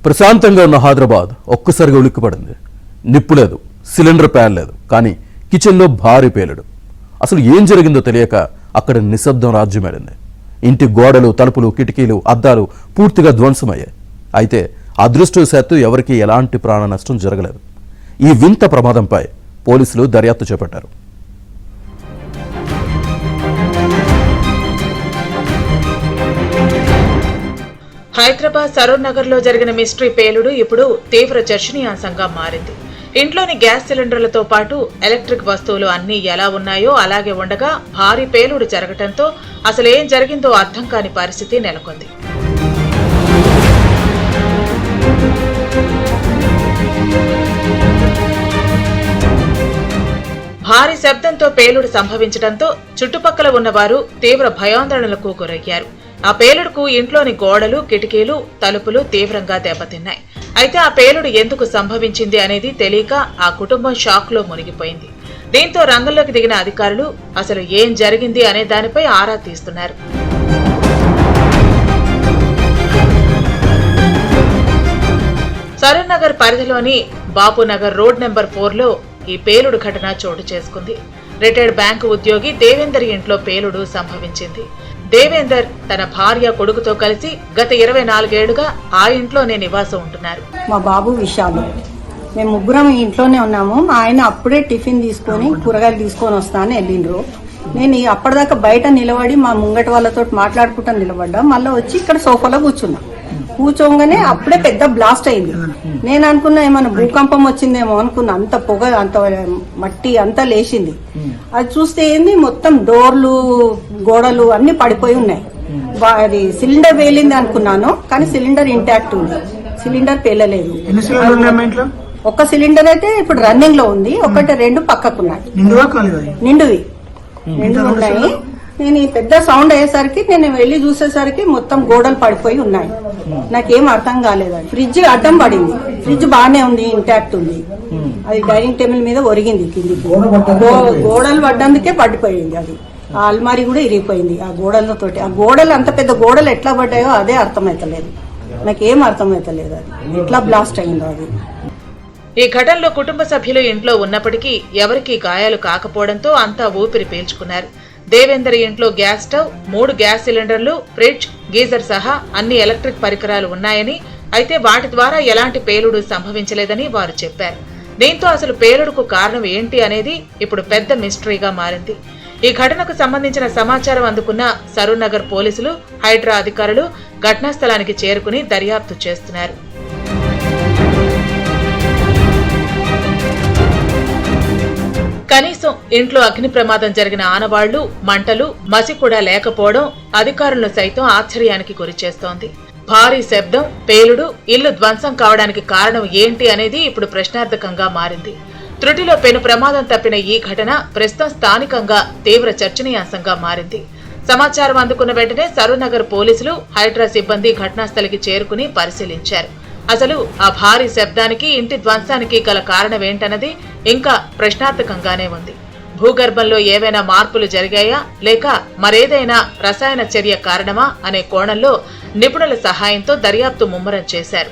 ప్రశాంతంగా ఉన్న హైదరాబాద్ ఒక్కసారిగా ఉలిక్కిపడింది. నిప్పు లేదు, సిలిండర్ ప్యాన్ లేదు, కానీ కిచెన్లో భారీ పేలుడు. అసలు ఏం జరిగిందో తెలియక అక్కడ నిశ్శబ్దం రాజ్యమేడింది. ఇంటి గోడలు, తలుపులు, కిటికీలు, అద్దాలు పూర్తిగా ధ్వంసమయ్యాయి. అయితే అదృష్టవశాత్తు ఎవరికీ ఎలాంటి ప్రాణ నష్టం జరగలేదు. ఈ వింత ప్రమాదంపై పోలీసులు దర్యాప్తు చేపట్టారు. హైదరాబాద్ సరూర్ నగర్ లో జరిగిన మిస్టరీ పేలుడు ఇప్పుడు తీవ్ర చర్చనీయాంశంగా మారింది. ఇంట్లోని గ్యాస్ సిలిండర్లతో పాటు ఎలక్ట్రిక్ వస్తువులు అన్నీ ఎలా ఉన్నాయో అలాగే ఉండగా భారీ పేలుడు జరగటంతో అసలు ఏం జరిగిందో అర్థం కాని పరిస్థితి నెలకొంది. భారీ శబ్దంతో పేలుడు సంభవించడంతో చుట్టుపక్కల ఉన్నవారు తీవ్ర భయాందోళనలకు గురయ్యారు. ఆ పేలుడుకు ఇంట్లోని గోడలు, కిటికీలు, తలుపులు తీవ్రంగా దెబ్బతిన్నాయి. అయితే ఆ పేలుడు ఎందుకు సంభవించింది అనేది తెలియక ఆ కుటుంబం షాక్ లో మునిగిపోయింది. దీంతో రంగంలోకి దిగిన అధికారులు అసలు ఏం జరిగింది అనే దానిపై ఆరా తీస్తున్నారు. సరూర్ నగర్ పరిధిలోని బాపునగర్ రోడ్ నెంబర్ 4లో ఈ పేలుడు ఘటన చోటు చేసుకుంది. రిటైర్డ్ బ్యాంకు ఉద్యోగి దేవేందర్ ఇంట్లో పేలుడు సంభవించింది. దేవేందర్ తన భార్య, కొడుకుతో కలిసి గత 24 ఏళ్లుగా ఆ ఇంట్లోనే నివాసం ఉంటున్నారు. మా బాబు విశాలు, మేము ముగ్గురం ఇంట్లోనే ఉన్నాము. మా ఆయన అప్పుడే టిఫిన్ తీసుకొని కూరగాయలు తీసుకొని వస్తానని వెళ్ళిండ్రు. నేను అప్పటిదాకా బయట నిలబడి మా ముంగటి వాళ్ళతో మాట్లాడుకుంటా నిలబడ్డా. మళ్ళీ వచ్చి ఇక్కడ సోఫాలో కూర్చున్నా. కూర్చోగానే అప్పుడే పెద్ద బ్లాస్ట్ అయింది. నేను అనుకున్నా ఏమన్నా భూకంపం వచ్చిందేమో అనుకున్నా. అంత పొగ, అంత మట్టి అంతా లేచింది. అది చూస్తే ఏంది, మొత్తం డోర్లు, గోడలు అన్ని పడిపోయి ఉన్నాయి. అది సిలిండర్ పేలింది అనుకున్నాను, కానీ సిలిండర్ ఇంటాక్ట్ ఉంది. సిలిండర్ పేలలేదు. ఒక సిలిండర్ అయితే ఇప్పుడు రన్నింగ్ లో ఉంది, ఒకటి 2 పక్కకున్నాయి. నిండువి 2 ఉన్నాయి. నేను ఈ పెద్ద సౌండ్ అయ్యేసరికి నేను వెళ్లి చూసేసరికి మొత్తం గోడలు పడిపోయి ఉన్నాయి. నాకేం అర్థం కాలేదు. ఫ్రిడ్జ్ అడ్డం పడింది. ఫ్రిడ్జ్ బాగానే ఉంది, ఇంటాక్ట్ ఉంది. అది డైనింగ్ టేబుల్ మీద ఒరిగింది కిందికి. గోడలు పడ్డందుకే పడిపోయింది. అది ఆ అల్మారీ కూడా ఇరిగిపోయింది ఆ గోడలతోటి. ఆ గోడలు, అంత పెద్ద గోడలు ఎట్లా పడ్డాయో అదే అర్థమైతలేదు. నాకేం అర్థమైతలేదు అది ఎట్లా బ్లాస్ట్ అయిందో అది. ఈ ఘటనలో కుటుంబ సభ్యులు ఇంట్లో ఉన్నప్పటికీ ఎవరికీ గాయాలు కాకపోవడంతో అంతా ఊపిరి పీల్చుకున్నారు. దేవేందర్ ఇంట్లో గ్యాస్ స్టవ్, 3 గ్యాస్ సిలిండర్లు, ఫ్రిడ్జ్, గీజర్ సహా అన్ని ఎలక్ట్రిక్ పరికరాలు ఉన్నాయని, అయితే వాటి ద్వారా ఎలాంటి పేలుడు సంభవించలేదని వారు చెప్పారు. దీంతో అసలు పేలుడుకు కారణం ఏంటి అనేది ఇప్పుడు పెద్ద మిస్టరీగా మారింది. ఈ ఘటనకు సంబంధించిన సమాచారం అందుకున్న సరూర్ నగర్ పోలీసులు, హైడ్రా అధికారులు ఘటనా స్థలానికి చేరుకుని దర్యాప్తు చేస్తున్నారు. కనీసం ఇంట్లో అగ్ని ప్రమాదం జరిగిన ఆనవాళ్లు, మంటలు, మసి కూడా లేకపోవడం అధికారులను సైతం ఆశ్చర్యానికి గురిచేస్తోంది. భారీ శబ్దం, పేలుడు, ఇల్లు ధ్వంసం కావడానికి కారణం ఏంటి అనేది ఇప్పుడు ప్రశ్నార్థకంగా మారింది. త్రుటిలో పెను ప్రమాదం తప్పిన ఈ ఘటన ప్రస్తుతం స్థానికంగా తీవ్ర చర్చనీయాంశంగా మారింది. సమాచారం అందుకున్న వెంటనే సరూర్ నగర్ పోలీసులు, హైడ్రా సిబ్బంది ఘటనాస్థలికి చేరుకుని పరిశీలించారు. అసలు ఆ భారీ శబ్దానికి, ఇంటి ధ్వంసానికి గల కారణమేంటన్నది ఇంకా ప్రశ్నార్థకంగానే ఉంది. భూగర్భంలో ఏవైనా మార్పులు జరిగాయా, లేక మరేదైనా రసాయన చర్య కారణమా అనే కోణంలో నిపుణుల సహాయంతో దర్యాప్తు ముమ్మరం చేశారు.